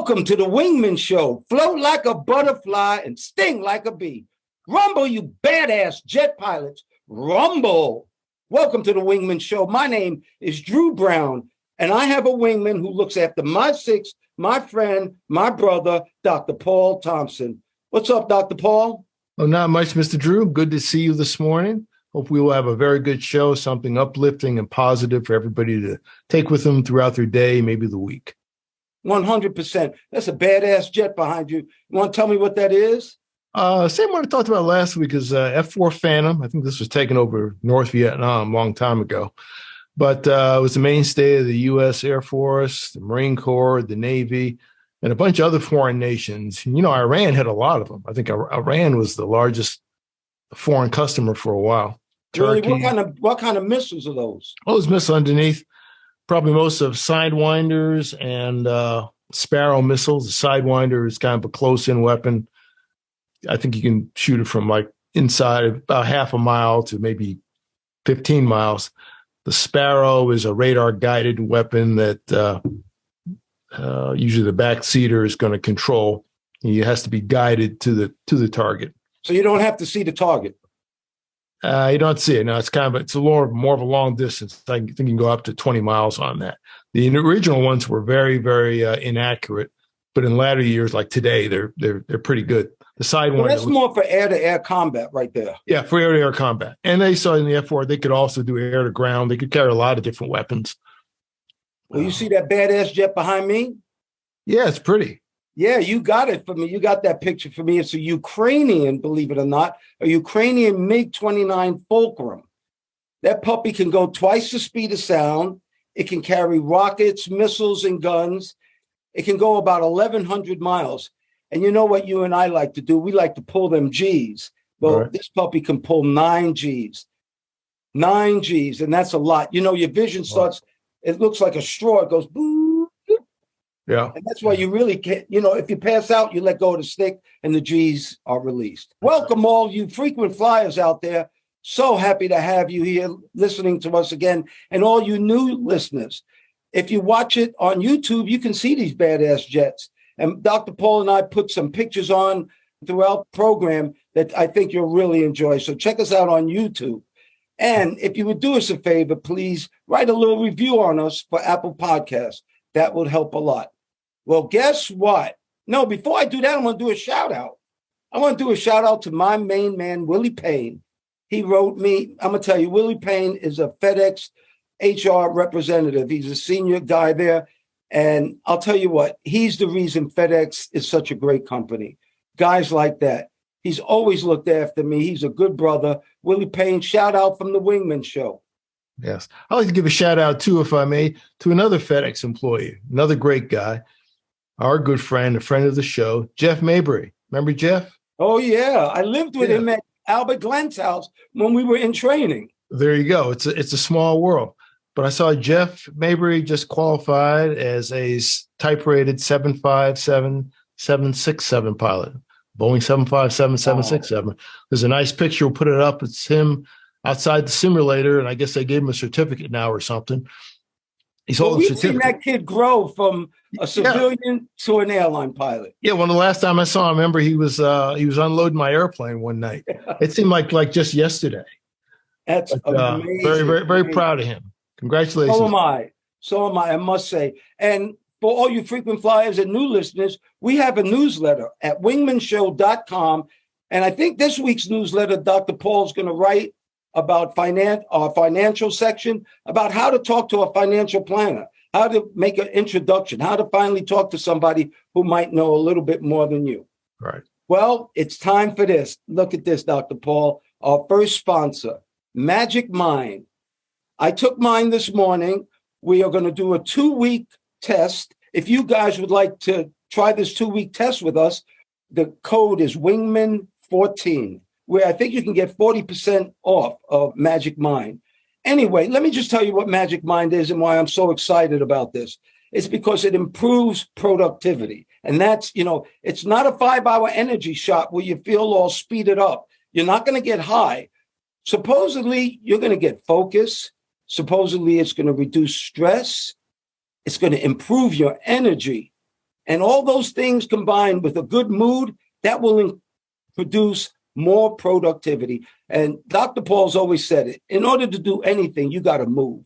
Welcome to the Wingmen Show. Float like a butterfly and sting like a bee. Rumble, you badass jet pilots. Rumble. Welcome to the Wingmen Show. My name is Drew Brown, and I have a wingman who looks after my six, my friend, my brother, Dr. Paul Thompson. What's up, Dr. Paul? Oh, not much, Mr. Drew. Good to see you this morning. Hope we will have a very good show, something uplifting and positive for everybody to take with them throughout their day, maybe the week. 100%. That's a badass jet behind you. You want to tell me what that is? Same one I talked about last week is F-4 Phantom. I think this was taken over North Vietnam a long time ago. But it was the mainstay of the U.S. Air Force, the Marine Corps, the Navy, and a bunch of other foreign nations. You know, Iran had a lot of them. I think Iran was the largest foreign customer for a while. Really? What kind of missiles are those? Oh, those missiles underneath. Probably most of Sidewinders and Sparrow missiles. The Sidewinder is kind of a close-in weapon. I think you can shoot it from like inside about half a mile to maybe 15 miles. The Sparrow is a radar-guided weapon that usually the backseater is going to control. He has to be guided to the target. So you don't have to see the target. You don't see it. No, it's a little more of a long distance. I think you can go up to 20 miles on that. The original ones were very, very inaccurate, but in latter years, like today, they're pretty good. The Sidewinder. Well, that's more for air-to-air combat right there. Yeah, for air-to-air combat. And they saw in the F-4, they could also do air-to-ground. They could carry a lot of different weapons. Well, you see that badass jet behind me? Yeah, it's pretty. Yeah, you got it for me. You got that picture for me. It's a Ukrainian, believe it or not, a Ukrainian MiG-29 Fulcrum. That puppy can go twice the speed of sound. It can carry rockets, missiles, and guns. It can go about 1,100 miles. And you know what you and I like to do? We like to pull them Gs. Well, right. This puppy can pull 9 Gs. 9 Gs, and that's a lot. You know, your vision starts, it looks like a straw. It goes boom. Yeah. And that's why you really can't, you know, if you pass out, you let go of the stick and the G's are released. Welcome all you frequent flyers out there. So happy to have you here listening to us again. And all you new listeners, if you watch it on YouTube, you can see these badass jets. And Dr. Paul and I put some pictures on throughout the program that I think you'll really enjoy. So check us out on YouTube. And if you would do us a favor, please write a little review on us for Apple Podcasts. That would help a lot. Well, guess what? No, before I do that, I want to do a shout out. I want to do a shout out to my main man, Willie Payne. He wrote me. I'm going to tell you, Willie Payne is a FedEx HR representative. He's a senior guy there. And I'll tell you what, he's the reason FedEx is such a great company. Guys like that. He's always looked after me. He's a good brother. Willie Payne, shout out from the Wingmen Show. Yes. I'd like to give a shout out too, if I may, to another FedEx employee, another great guy. Our good friend, a friend of the show, Jeff Mabry. Remember Jeff? Oh, yeah. I lived with him at Albert Glenn's house when we were in training. There you go. It's a small world. But I saw Jeff Mabry just qualified as a type-rated 757-767 pilot, Boeing 757-767. There's a nice picture. We'll put it up. It's him outside the simulator, and I guess they gave him a certificate now or something. He's holding a certificate. We've seen that kid grow from a civilian to an airline pilot. Yeah, well, the last time I saw him, I remember he was unloading my airplane one night. It seemed like just yesterday. That's amazing. Very, very, very proud of him. Congratulations. So am I must say. And for all you frequent flyers and new listeners, we have a newsletter at wingmenshow.com. And I think this week's newsletter, Dr. Paul's going to write about our financial section, about how to talk to a financial planner, how to make an introduction, how to finally talk to somebody who might know a little bit more than you. Right. Well, it's time for this. Look at this, Dr. Paul. Our first sponsor, Magic Mind. I took mine this morning. We are going to do a 2-week test. If you guys would like to try this 2-week test with us, the code is Wingman14. Where I think you can get 40% off of Magic Mind. Anyway, let me just tell you what Magic Mind is and why I'm so excited about this. It's because it improves productivity. And that's, it's not a 5-hour energy shot where you feel all speeded up. You're not going to get high. Supposedly, you're going to get focus. Supposedly, it's going to reduce stress. It's going to improve your energy. And all those things combined with a good mood, that will produce more productivity. And Dr. Paul's always said it. In order to do anything, you got to move.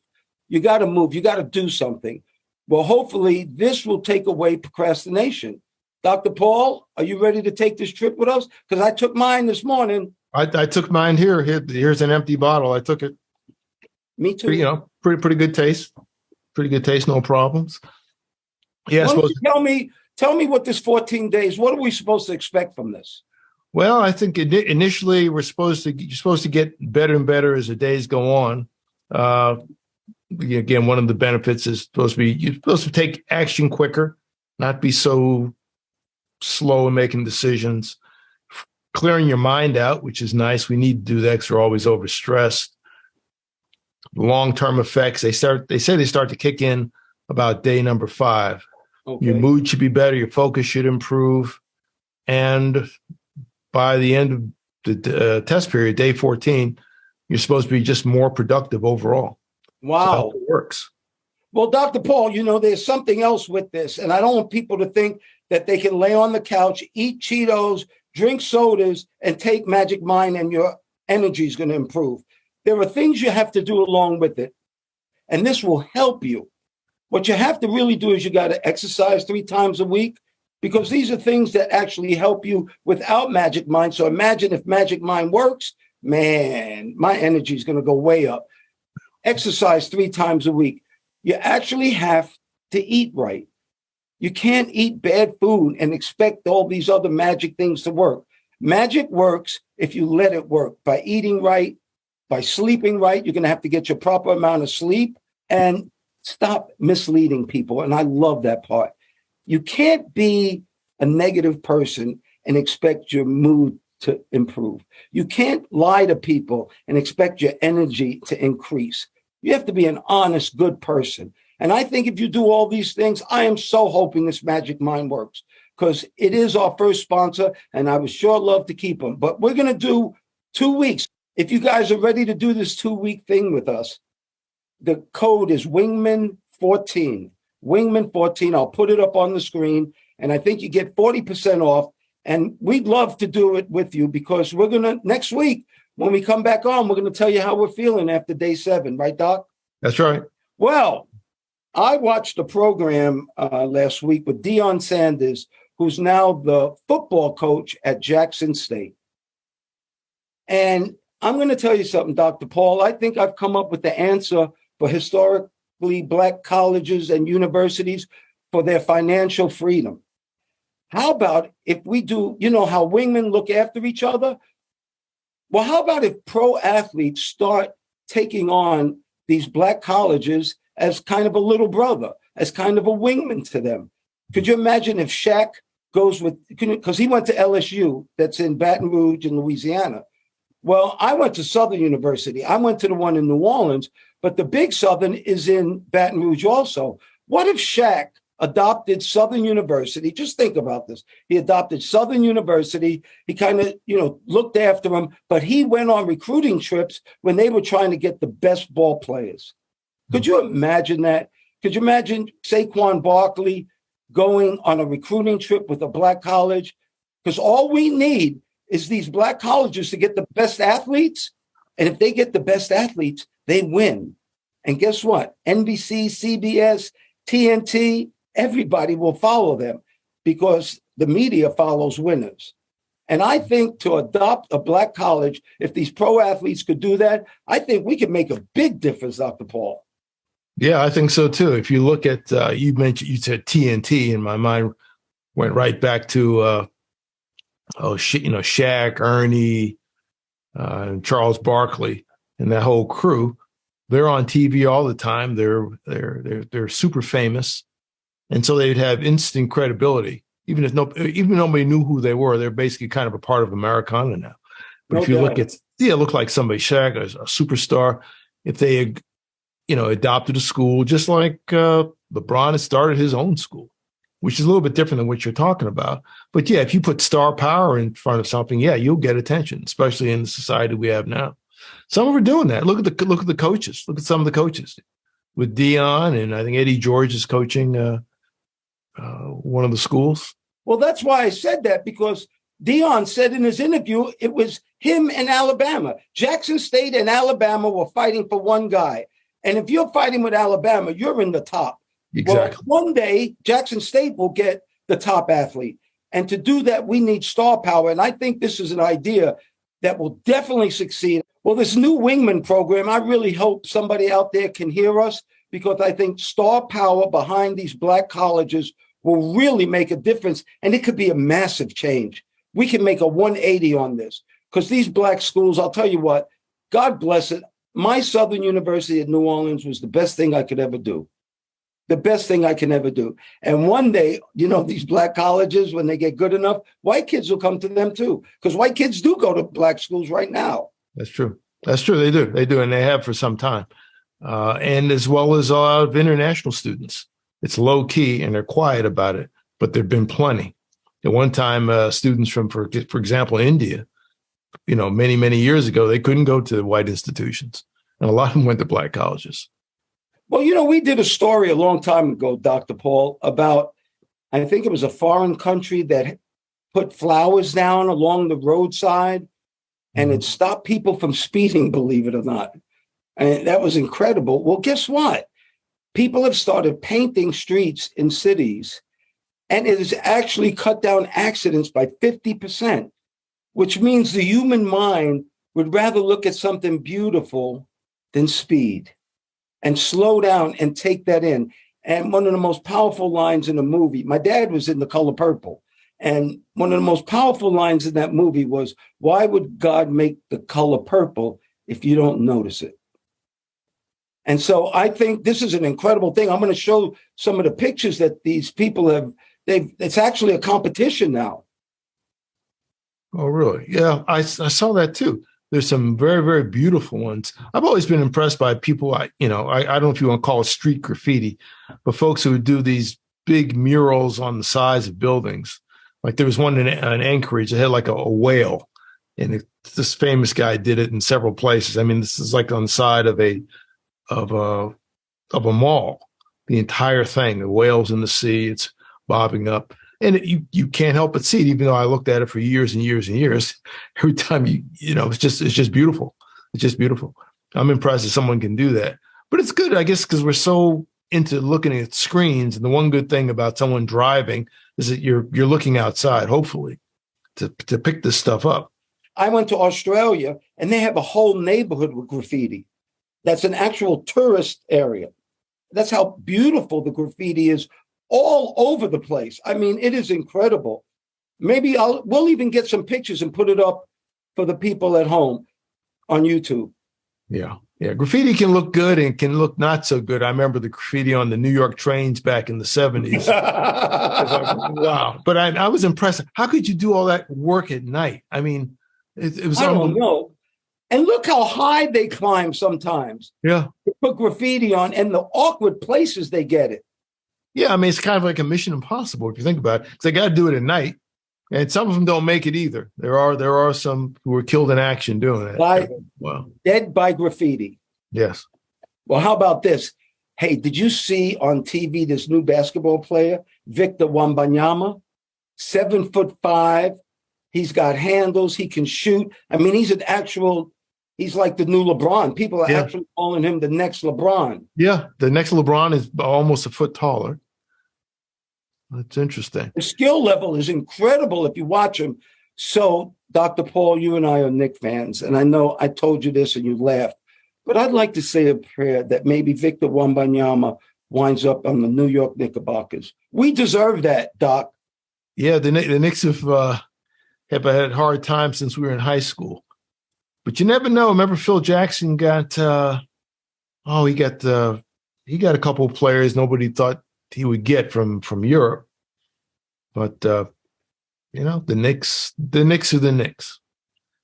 You got to move. You got to do something. Well, hopefully this will take away procrastination. Dr. Paul, are you ready to take this trip with us? Because I took mine this morning. I took mine here. Here's an empty bottle. I took it. Me too. Pretty good taste. Pretty good taste. No problems. Yeah. Why don't you tell me what this 14 days, what are we supposed to expect from this? Well, I think initially you're supposed to get better and better as the days go on. Again, one of the benefits is you're supposed to take action quicker, not be so slow in making decisions, clearing your mind out, which is nice. We need to do that because we're always overstressed. Long-term effects, they say they start to kick in about day number 5. Okay. Your mood should be better, your focus should improve, and by the end of the test period, day 14, you're supposed to be just more productive overall. Wow. So it works. Well, Dr. Paul, there's something else with this, and I don't want people to think that they can lay on the couch, eat Cheetos, drink sodas, and take Magic Mind and your energy is going to improve. There are things you have to do along with it, and this will help you. What you have to really do is you got to exercise 3 times a week, because these are things that actually help you without Magic Mind. So imagine if Magic Mind works, man, my energy is going to go way up. Exercise 3 times a week. You actually have to eat right. You can't eat bad food and expect all these other magic things to work. Magic works if you let it work by eating right, by sleeping right. You're going to have to get your proper amount of sleep and stop misleading people. And I love that part. You can't be a negative person and expect your mood to improve. You can't lie to people and expect your energy to increase. You have to be an honest, good person. And I think if you do all these things, I am so hoping this Magic Mind works, because it is our first sponsor and I would sure love to keep them. But we're going to do 2 weeks. If you guys are ready to do this 2-week thing with us, the code is Wingmen14. Wingmen14. I'll put it up on the screen. And I think you get 40% off. And we'd love to do it with you, because we're going to, next week, when we come back on, we're going to tell you how we're feeling after day 7. Right, Doc? That's right. Well, I watched a program last week with Deon Sanders, who's now the football coach at Jackson State. And I'm going to tell you something, Dr. Paul. I think I've come up with the answer for historically Black colleges and universities for their financial freedom. How about if we do, how wingmen look after each other? Well, how about if pro athletes start taking on these Black colleges as kind of a little brother, as kind of a wingman to them? Could you imagine if Shaq goes with, because he went to LSU, that's in Baton Rouge in Louisiana. Well, I went to Southern University. I went to the one in New Orleans, but the big Southern is in Baton Rouge also. What if Shaq adopted Southern University? Just think about this. He adopted Southern University. He kind of, looked after them, but he went on recruiting trips when they were trying to get the best ball players. Could you imagine that? Could you imagine Saquon Barkley going on a recruiting trip with a Black college? Because all we need is these Black colleges to get the best athletes. And if they get the best athletes, they win. And guess what? NBC, CBS, TNT, everybody will follow them, because the media follows winners. And I think to adopt a Black college, if these pro athletes could do that, I think we could make a big difference, Dr. Paul. Yeah, I think so too. If you look at, you said TNT, and my mind went right back to, Shaq, Ernie, and Charles Barkley, and that whole crew. They're on TV all the time. They're super famous, and so they'd have instant credibility. Even nobody knew who they were, they're basically kind of a part of Americana now. But if you look at, look like somebody, Shaq, a superstar. If they, adopted a school, just like LeBron has started his own school, which is a little bit different than what you're talking about. But yeah, if you put star power in front of something, you'll get attention, especially in the society we have now. Some of them are doing that. Look at the coaches. Look at some of the coaches with Deon, and I think Eddie George is coaching one of the schools? Well, that's why I said that, because Deon said in his interview it was him and Alabama. Jackson State and Alabama were fighting for one guy. And if you're fighting with Alabama, you're in the top. Exactly. Well, one day, Jackson State will get the top athlete. And to do that, we need star power. And I think this is an idea that will definitely succeed. Well, this new Wingman program, I really hope somebody out there can hear us, because I think star power behind these Black colleges will really make a difference. And it could be a massive change. We can make a 180 on this, because these Black schools, I'll tell you what, God bless it. My Southern University of New Orleans was the best thing I could ever do. The best thing I can ever do. And one day, these Black colleges, when they get good enough, white kids will come to them too, because white kids do go to Black schools right now. That's true. That's true. They do. They do. And they have for some time. And as well as a lot of international students. It's low key and they're quiet about it, but there've been plenty. At one time, students from, for example, India, many, many years ago, they couldn't go to white institutions. And a lot of them went to Black colleges. Well, we did a story a long time ago, Dr. Paul, about, I think it was a foreign country that put flowers down along the roadside, and it stopped people from speeding, believe it or not. And that was incredible. Well, guess what? People have started painting streets in cities, and it has actually cut down accidents by 50%, which means the human mind would rather look at something beautiful than speed, and slow down and take that in. And one of the most powerful lines in the movie, my dad was in The Color Purple, and one of the most powerful lines in that movie was, why would God make the color purple if you don't notice it? And so I think this is an incredible thing. I'm going to show some of the pictures that these people have. It's actually a competition now. Oh, really? Yeah, I saw that too. There's some very, very beautiful ones. I've always been impressed by people. I don't know if you want to call it street graffiti, but folks who would do these big murals on the sides of buildings. Like there was one in Anchorage that had like a whale, and this famous guy did it in several places. I mean, this is like on the side of a mall. The entire thing, the whale's in the sea, it's bobbing up. And you can't help but see it, even though I looked at it for years and years and years. Every time it's just beautiful. It's just beautiful. I'm impressed that someone can do that. But it's good, I guess, because we're so into looking at screens. And the one good thing about someone driving is that you're looking outside, hopefully, to pick this stuff up. I went to Australia, and they have a whole neighborhood with graffiti. That's an actual tourist area. That's how beautiful the graffiti is. All over the place. I mean, it is incredible. Maybe we'll even get some pictures and put it up for the people at home on YouTube. Yeah. Graffiti can look good and can look not so good. I remember the graffiti on the New York trains back in the 70s. Wow. But I was impressed. How could you do all that work at night? I mean, it was. I don't know. And look how high they climb sometimes. Yeah. To put graffiti on, and the awkward places they get it. Yeah, I mean, it's kind of like a Mission Impossible if you think about it, because they got to do it at night, and some of them don't make it either. There are some who were killed in action doing it. Dead by graffiti. Yes. Well, how about this? Hey, did you see on TV this new basketball player, Victor Wembanyama? 7'5". He's got handles. He can shoot. I mean, he's like the new LeBron. People are actually calling him the next LeBron. Yeah, the next LeBron is almost a foot taller. That's interesting. The skill level is incredible if you watch him. So, Dr. Paul, you and I are Knicks fans, and I know I told you this and you laughed, but I'd like to say a prayer that maybe Victor Wembanyama winds up on the New York Knickerbockers. We deserve that, Doc. Yeah, the Knicks have had a hard time since we were in high school. But you never know. Remember, Phil Jackson got he got a couple of players nobody thought he would get from Europe. But the Knicks are the Knicks.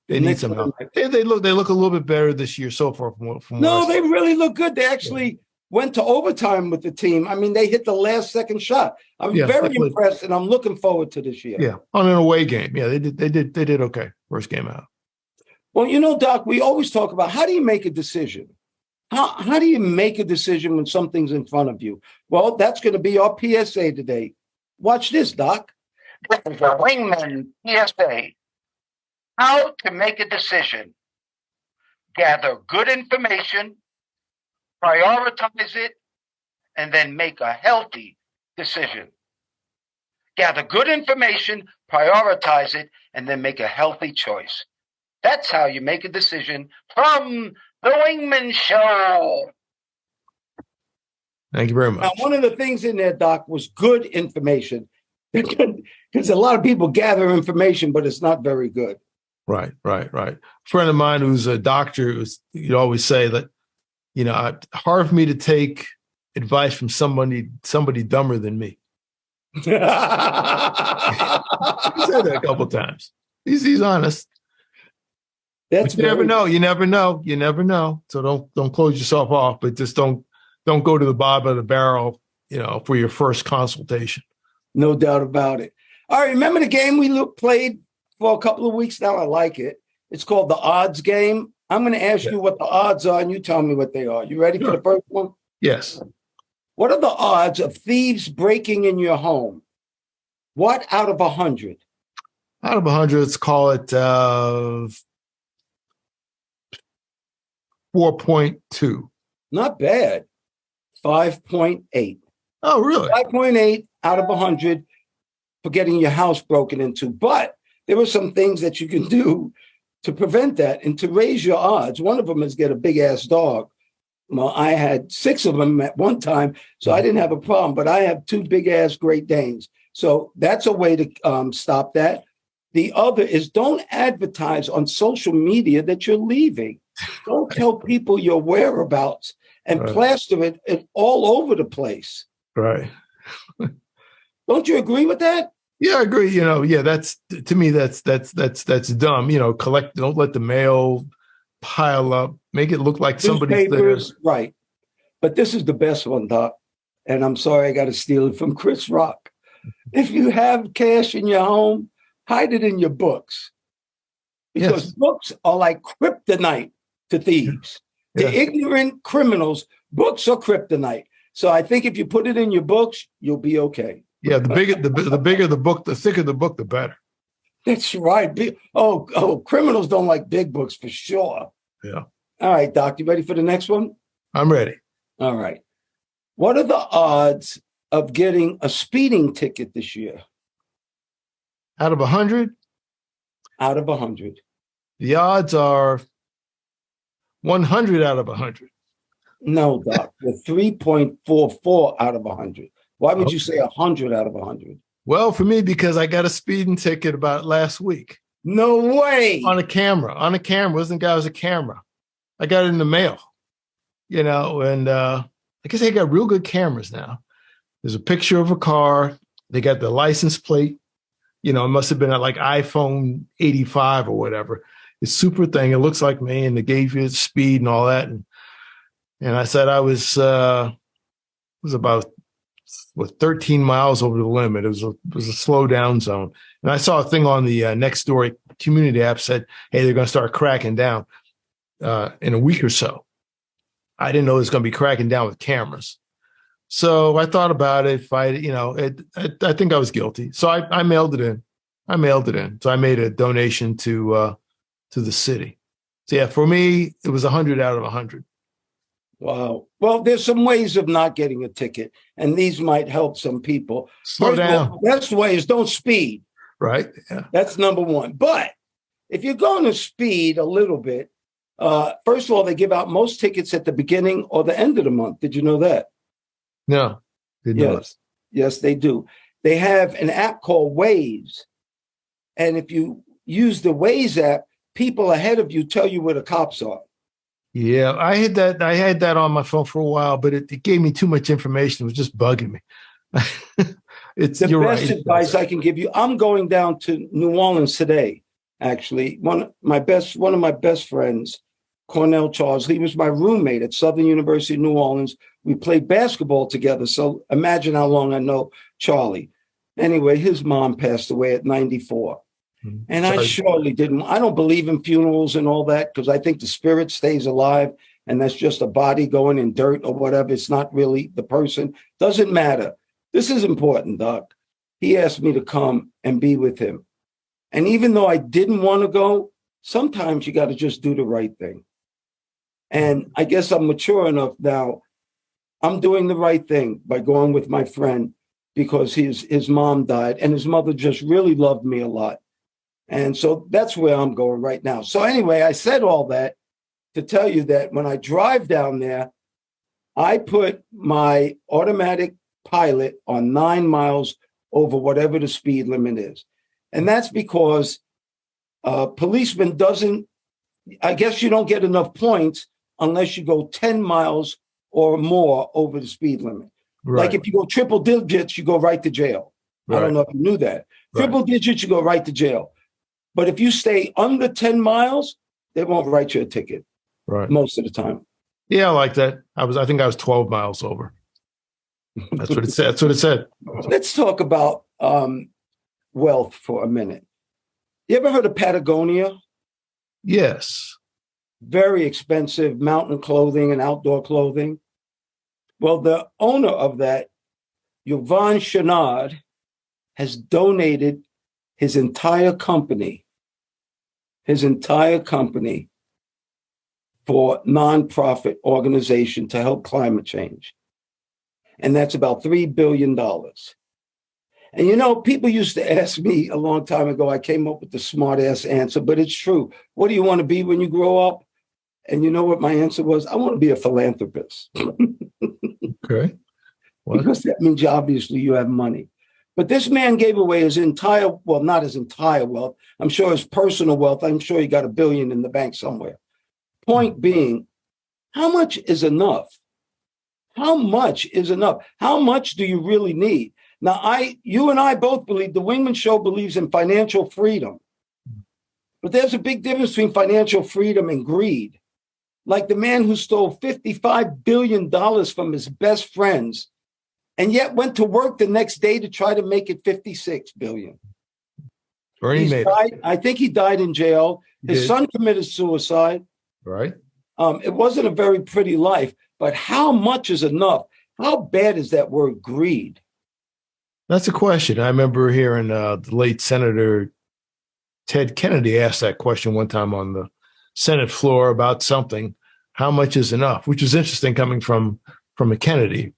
They need some help. They look a little bit better this year so far. No, they really look good. They actually went to overtime with the team. I mean, they hit the last second shot. I'm very impressed, and I'm looking forward to this year. Yeah, on an away game. Yeah, they did okay. First game out. Well, Doc, we always talk about how do you make a decision? How do you make a decision when something's in front of you? Well, that's going to be our PSA today. Watch this, Doc. This is a Wingman PSA. How to make a decision. Gather good information, prioritize it, and then make a healthy decision. Gather good information, prioritize it, and then make a healthy choice. That's how you make a decision from The Wingmen Show. Thank you very much. Now, one of the things in there, Doc, was good information. Because a lot of people gather information, but it's not very good. Right. A friend of mine who's a doctor, you'd always say that, hard for me to take advice from somebody dumber than me. He said that a couple of times. He's honest. That's you never know. You never know. So don't close yourself off, but just don't go to the bottom of the barrel, for your first consultation. No doubt about it. All right, remember the game we played for a couple of weeks now? I like it. It's called the odds game. I'm going to ask you what the odds are, and you tell me what they are. You ready for the first one? Yes. What are the odds of thieves breaking in your home? What out of 100? Out of 100, let's call it 4.2. Not bad. 5.8. Oh, really? 5.8 out of 100 for getting your house broken into. But there are some things that you can do to prevent that and to raise your odds. One of them is get a big-ass dog. Well, I had 6 of them at one time, so I didn't have a problem. But I have 2 big-ass Great Danes. So that's a way to stop that. The other is don't advertise on social media that you're leaving. Don't tell people your whereabouts and plaster it all over the place. Right. Don't you agree with that? Yeah, I agree. That's to me, that's dumb. Don't let the mail pile up. Make it look like somebody's there. Right. But this is the best one, Doc. And I'm sorry I got to steal it from Chris Rock. If you have cash in your home, hide it in your books. Because books are like kryptonite to thieves. To ignorant criminals, books are kryptonite. So I think if you put it in your books, you'll be okay. Yeah, the bigger the book, the thicker the book, the better. That's right. Criminals don't like big books for sure. Yeah. All right, Doc, you ready for the next one? I'm ready. All right. What are the odds of getting a speeding ticket this year? Out of 100? Out of 100. The odds are 100 out of 100. No, Doc. They're 3.44 out of 100. Why would you say 100 out of 100? Well, for me, because I got a speeding ticket about last week. No way. On a camera. Wasn't the guy, it was a camera. I got it in the mail, and I guess they got real good cameras now. There's a picture of a car. They got the license plate. It must have been at like iPhone 85 or whatever. It's super thing. It looks like me, and they gave you speed and all that. And I said I was about 13 miles over the limit. It was a slow down zone. And I saw a thing on the Nextdoor community app said, hey, they're going to start cracking down in a week or so. I didn't know it was going to be cracking down with cameras. So I thought about it. If I think I was guilty. So I mailed it in. So I made a donation to the city. So yeah, for me, it was 100 out of 100. Wow. Well, there's some ways of not getting a ticket, and these might help some people. Slow down. The best way is don't speed. Right. Yeah. That's number one. But if you're going to speed a little bit, first of all, they give out most tickets at the beginning or the end of the month. Did you know that? No. Yes, they do. They have an app called Waze. And if you use the Waze app, people ahead of you tell you where the cops are. Yeah, I had that on my phone for a while, but it gave me too much information. It was just bugging me. It's the best advice I can give you. I'm going down to New Orleans today, actually. One of my best friends, Cornell Charles, he was my roommate at Southern University of New Orleans. We played basketball together. So imagine how long I know Charlie. Anyway, his mom passed away at 94. And I surely didn't. I don't believe in funerals and all that because I think the spirit stays alive and that's just a body going in dirt or whatever. It's not really the person. Doesn't matter. This is important, Doc. he asked me to come and be with him. And even though I didn't want to go, sometimes you got to just do the right thing. And I guess I'm mature enough now. I'm doing the right thing by going with my friend because his mom died and his mother just really loved me a lot. And so that's where I'm going right now. So anyway, I said all that to tell you that when I drive down there, I put my automatic pilot on 9 miles over whatever the speed limit is. And that's because a policeman doesn't, I guess you don't get enough points unless you go 10 miles or more over the speed limit. Right. Like if you go triple digits, you go right to jail. Right. I don't know if you knew that. Triple digits, you go right to jail. But if you stay under 10 miles, they won't write you a ticket. Right. Most of the time. Yeah, I like that. I think I was 12 miles over. That's what it said. That's what it said. Let's talk about wealth for a minute. You ever heard of Patagonia? Yes. Very expensive mountain clothing and outdoor clothing. Well, the owner of that, Yvon Chouinard, has donated his entire company for nonprofit organization to help climate change. And that's about $3 billion. And, you know, people used to ask me a long time ago, I came up with the smart ass answer, but it's true. What do you want to be when you grow up? And you know what my answer was? I want to be a philanthropist. Okay. What? Because that means obviously you have money. But this man gave away his entire, well, not his entire wealth. I'm sure his personal wealth. I'm sure he got $1 billion in the bank somewhere. Point being, how much is enough? How much is enough? How much do you really need? Now, you and I both believe, the Wingmen Show believes in financial freedom. But there's a big difference between financial freedom and greed. Like the man who stole $55 billion from his best friends and yet went to work the next day to try to make it $56 billion. I think he died in jail. His son committed suicide. Right. It wasn't a very pretty life, but how much is enough? How bad is that word greed? That's a question. I remember hearing the late Senator Ted Kennedy asked that question one time on the Senate floor about something. How much is enough? Which is interesting coming from a Kennedy,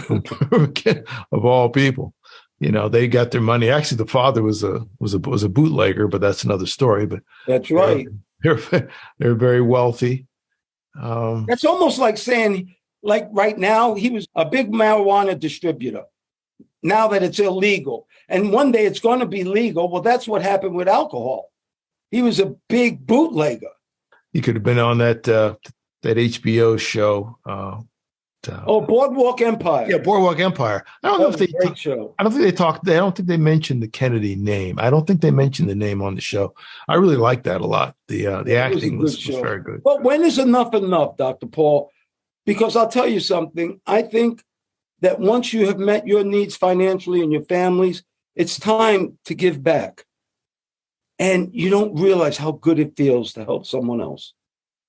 of all people. You know, they got their money. Actually, the father was a bootlegger, but that's another story. But that's right. They're very wealthy. That's almost like saying, like right now, he was a big marijuana distributor. Now that it's illegal, and one day it's going to be legal. Well, that's what happened with alcohol. He was a big bootlegger. He could have been on that HBO show. Boardwalk Empire. Yeah, Boardwalk Empire. I don't know if they show. I don't think they talked. I don't think they mentioned the Kennedy name. I don't think they mentioned the name on the show. I really liked that a lot. The acting was very good. But when is enough, Dr. Paul? Because I'll tell you something. I think that once you have met your needs financially and your families, it's time to give back. And you don't realize how good it feels to help someone else.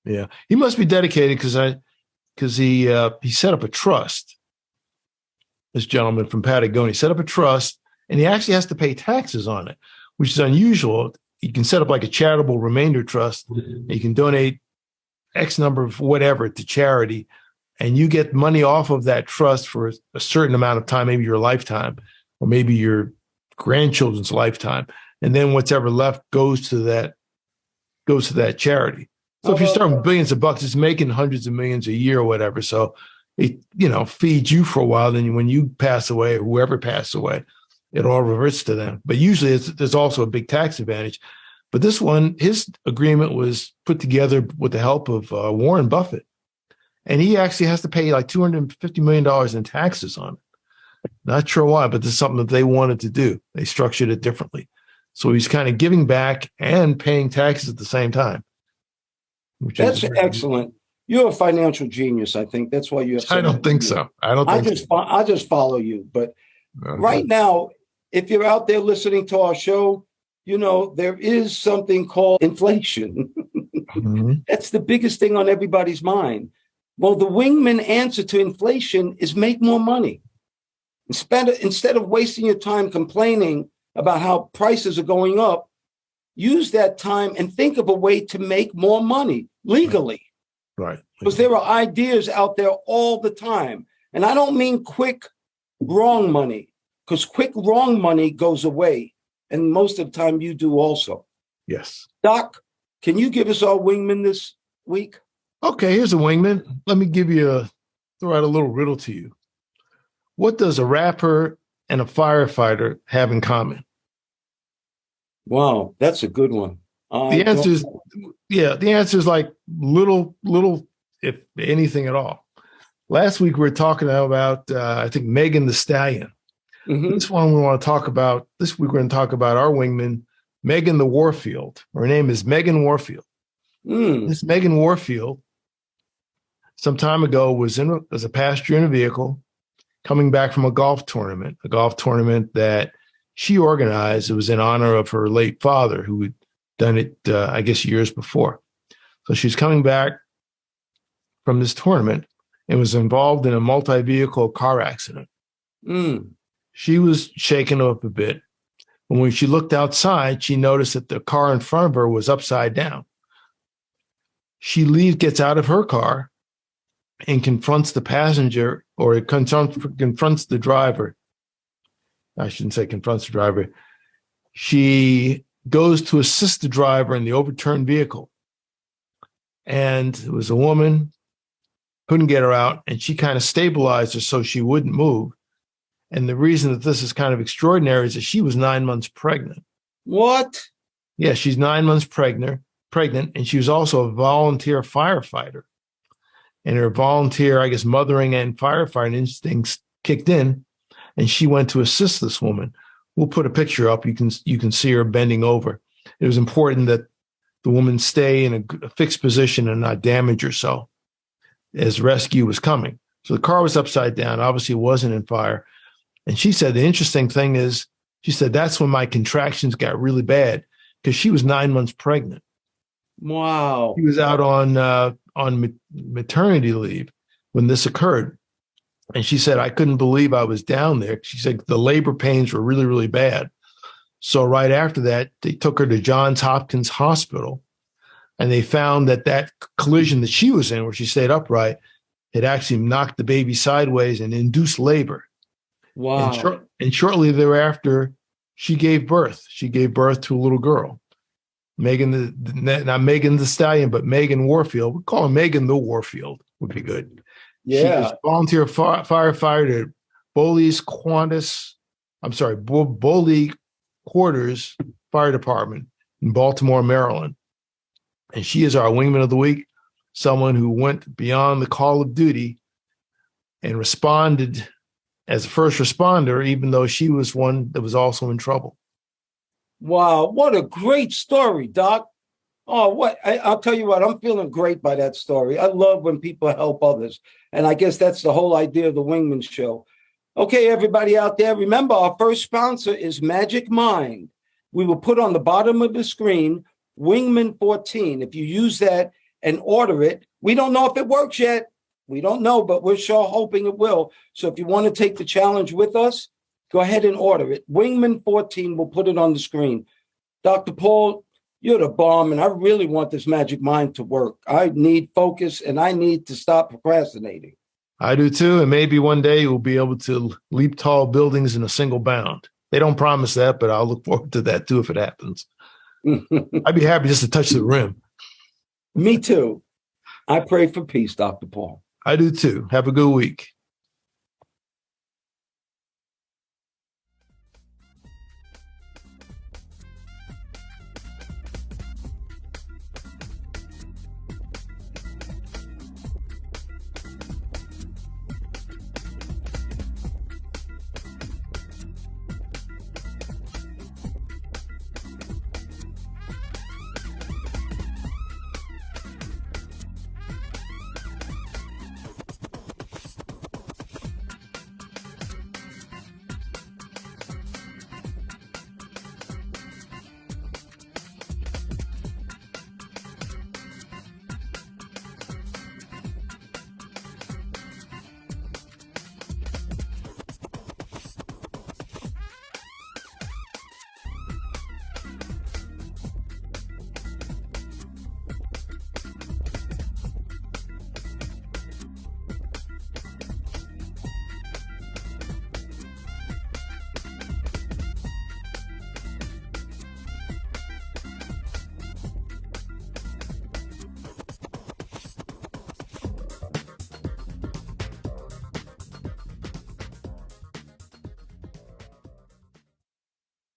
Yeah, he must be dedicated because he set up a trust. This gentleman from Patagonia set up a trust, and he actually has to pay taxes on it, which is unusual. You can set up like a charitable remainder trust. You can donate X number of whatever to charity, and you get money off of that trust for a certain amount of time, maybe your lifetime, or maybe your grandchildren's lifetime, and then whatever left goes to that charity. So if you start with billions of bucks, it's making hundreds of millions a year or whatever. So it, feeds you for a while. Then when you pass away, or whoever passed away, it all reverts to them. But usually there's also a big tax advantage. But this one, his agreement was put together with the help of Warren Buffett. And he actually has to pay like $250 million in taxes on it. Not sure why, but this is something that they wanted to do. They structured it differently. So he's kind of giving back and paying taxes at the same time. That's excellent. You're a financial genius, I think. That's why you have. I don't think so. I just follow you. But right now, if you're out there listening to our show, there is something called inflation. Mm-hmm. That's the biggest thing on everybody's mind. Well, the wingman answer to inflation is make more money. Instead of wasting your time complaining about how prices are going up, use that time and think of a way to make more money legally. Right. Because there are ideas out there all the time. And I don't mean quick, wrong money, because quick, wrong money goes away. And most of the time you do also. Yes. Doc, can you give us our wingman this week? Okay, here's a wingman. Let me throw out a little riddle to you. What does a rapper and a firefighter have in common? Wow, that's a good one. The answer is like little, if anything at all. Last week we were talking about, I think, Megan Thee Stallion. Mm-hmm. This week we're going to talk about our wingman, Megan the Warfield. Her name is Megan Warfield. This Megan Warfield, some time ago, was a passenger in a vehicle coming back from a golf tournament that she organized. It was in honor of her late father, who had done it, I guess, years before. So she's coming back from this tournament and was involved in a multi-vehicle car accident. She was shaken up a bit. And when she looked outside, she noticed that the car in front of her was upside down. She gets out of her car and confronts the passenger, or it confronts the driver. I shouldn't say confronts the driver. She goes to assist the driver in the overturned vehicle. And it was a woman, couldn't get her out, and she kind of stabilized her so she wouldn't move. And the reason that this is kind of extraordinary is that she was 9 months pregnant. What? Yeah, she's 9 months pregnant, and she was also a volunteer firefighter. And her volunteer, I guess, mothering and firefighting instincts kicked in, and she went to assist this woman. We'll put a picture up. You can see her bending over. It was important that the woman stay in a fixed position and not damage herself as rescue was coming. So the car was upside down. Obviously, it wasn't in fire. And she said the interesting thing is, she said, that's when my contractions got really bad, because she was 9 months pregnant. Wow. She was out on maternity leave when this occurred. And she said, I couldn't believe I was down there. She said the labor pains were really, really bad. So right after that, they took her to Johns Hopkins Hospital, and they found that collision that she was in, where she stayed upright, had actually knocked the baby sideways and induced labor. Wow. And shortly thereafter, she gave birth. She gave birth to a little girl. Not Megan Thee Stallion, but Megan Warfield. We call her Megan the Warfield would be good. Yeah. She was a volunteer firefighter at Boley Quarters Fire Department in Baltimore, Maryland. And she is our Wingman of the Week, someone who went beyond the call of duty and responded as a first responder, even though she was one that was also in trouble. Wow, what a great story, Doc. Oh, I'll tell you what, I'm feeling great by that story. I love when people help others. And I guess that's the whole idea of the Wingmen Show. Okay, everybody out there, remember our first sponsor is Magic Mind. We will put on the bottom of the screen, Wingman 14. If you use that and order it, we don't know if it works yet. We don't know, but we're sure hoping it will. So if you want to take the challenge with us, go ahead and order it. Wingman 14, we'll put it on the screen. Dr. Paul, you're the bomb, and I really want this Magic Mind to work. I need focus, and I need to stop procrastinating. I do too, and maybe one day we'll be able to leap tall buildings in a single bound. They don't promise that, but I'll look forward to that too if it happens. I'd be happy just to touch the rim. Me too. I pray for peace, Dr. Paul. I do too. Have a good week.